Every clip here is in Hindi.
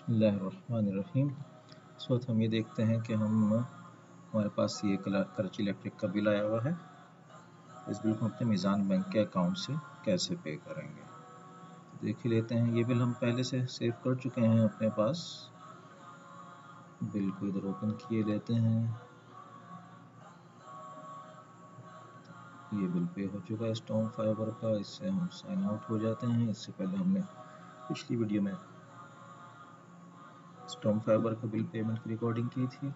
बिस्मिल्लाहिर्रहमानिर्रहीम। इस वक्त हम ये देखते हैं कि हमारे पास ये कराची इलेक्ट्रिक का बिल आया हुआ है। इस बिल को अपने मीज़ान बैंक के अकाउंट से कैसे पे करेंगे तो देख ही लेते हैं। ये बिल हम पहले से सेव कर चुके हैं अपने पास। बिल को इधर ओपन किए लेते हैं। ये बिल पे हो चुका है स्टॉम फाइबर का। इससे हम साइन आउट हो जाते हैं। इससे पहले हमने पिछली वीडियो में स्टॉम फाइबर का बिल पेमेंट की रिकॉर्डिंग की थी।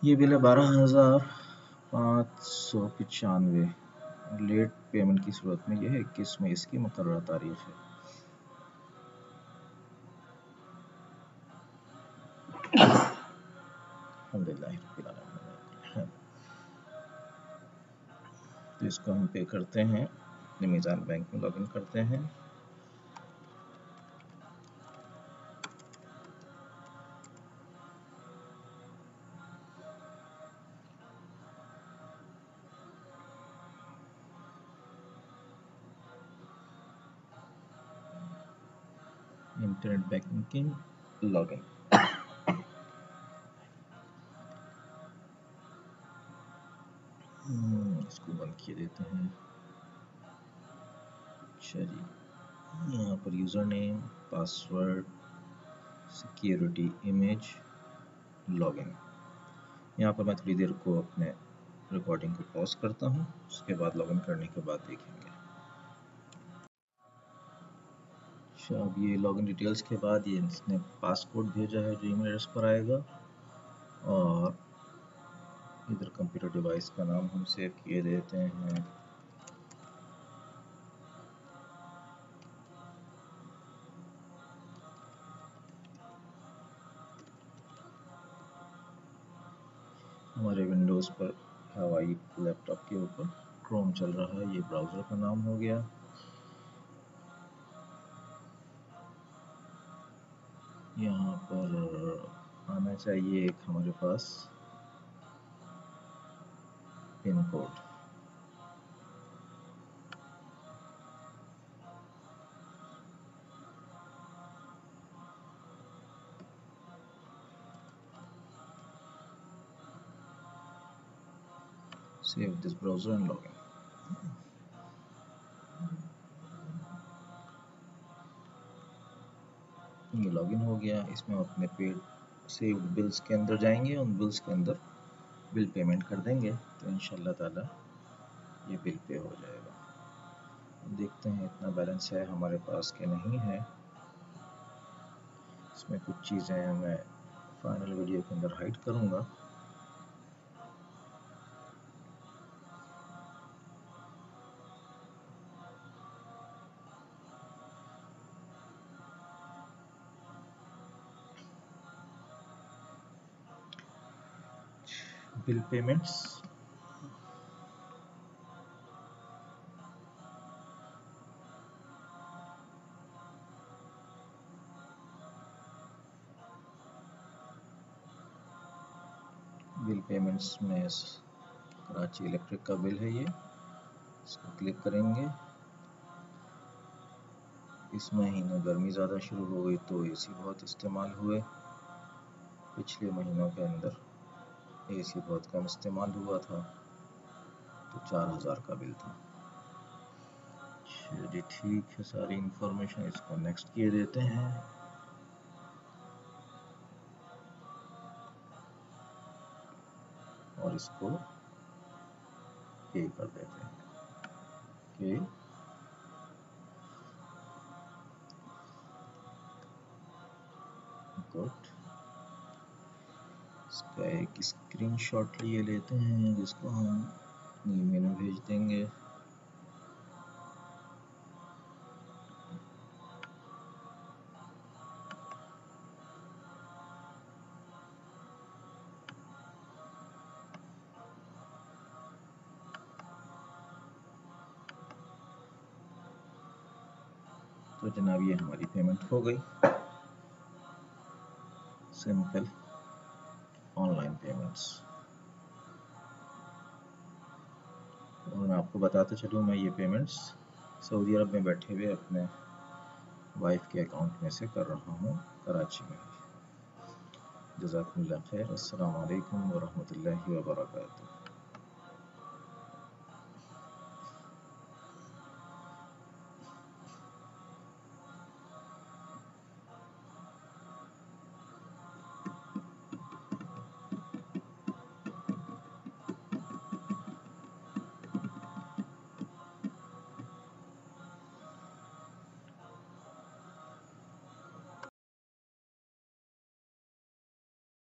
ये बिल है 12,595। लेट पेमेंट की सूरत में यह है 21 मई इसकी मुकर्रर तारीख है। अल्हम्दुलिल्लाह। तो इसको हम पे करते हैं, अपने मीज़ान बैंक में लॉगिन करते हैं। Internet banking login. इसको बंद किए देते हैं। चलिए, यहाँ पर user name, password, security, image, login. यहाँ पर मैं थोड़ी देर को अपने रिकॉर्डिंग को पॉज करता हूँ, उसके बाद लॉगिन करने के बाद देखेंगे। अच्छा, अब ये लॉगिन डिटेल्स के बाद ये इसने पासकोड भेजा है जो ईमेल एड्रेस पर आएगा, और इधर कंप्यूटर डिवाइस का नाम हम सेव किए देते हैं। हमारे विंडोज़ पर हवाई लैपटॉप के ऊपर क्रोम चल रहा है, ये ब्राउज़र का नाम हो गया। यहाँ पर आना चाहिए एक हमारे पास pin code. Save this browser and login. ये लॉगिन हो गया। इसमें अपने पेड सेव्ड बिल्स के अंदर जाएंगे, उन बिल्स के अंदर बिल पेमेंट कर देंगे तो इंशाल्लाह ताला ये बिल पे हो जाएगा। देखते हैं इतना बैलेंस है हमारे पास कि नहीं है। इसमें कुछ चीज़ें मैं फाइनल वीडियो के अंदर हाइड करूँगा। बिल पेमेंट्स, बिल पेमेंट्स में कराची इलेक्ट्रिक का बिल है ये। इसको क्लिक करेंगे। इस महीने गर्मी ज़्यादा शुरू हो गई तो एसी बहुत इस्तेमाल हुए। पिछले महीनों के अंदर एसी बहुत कम इस्तेमाल हुआ था तो 4,000 का बिल था। चलिए ठीक है, सारी इंफॉर्मेशन इसको नेक्स्ट किए देते हैं। और इसको पे कर देते हैं। Okay, good. इसका एक स्क्रीनशॉट लिए लेते हैं जिसको हम ईमेल में भेज देंगे। तो जनाब ये हमारी पेमेंट हो गई। Simple online payments. और मैं आपको बताते चलूँ, मैं ये पेमेंट्स सऊदी अरब में बैठे हुए अपने वाइफ के अकाउंट में से कर रहा हूँ कराची में। जज़ाकुमुल्लाह खैर। अस्सलामु अलैकुम वरहमतुल्लाहि वबरकातुहू।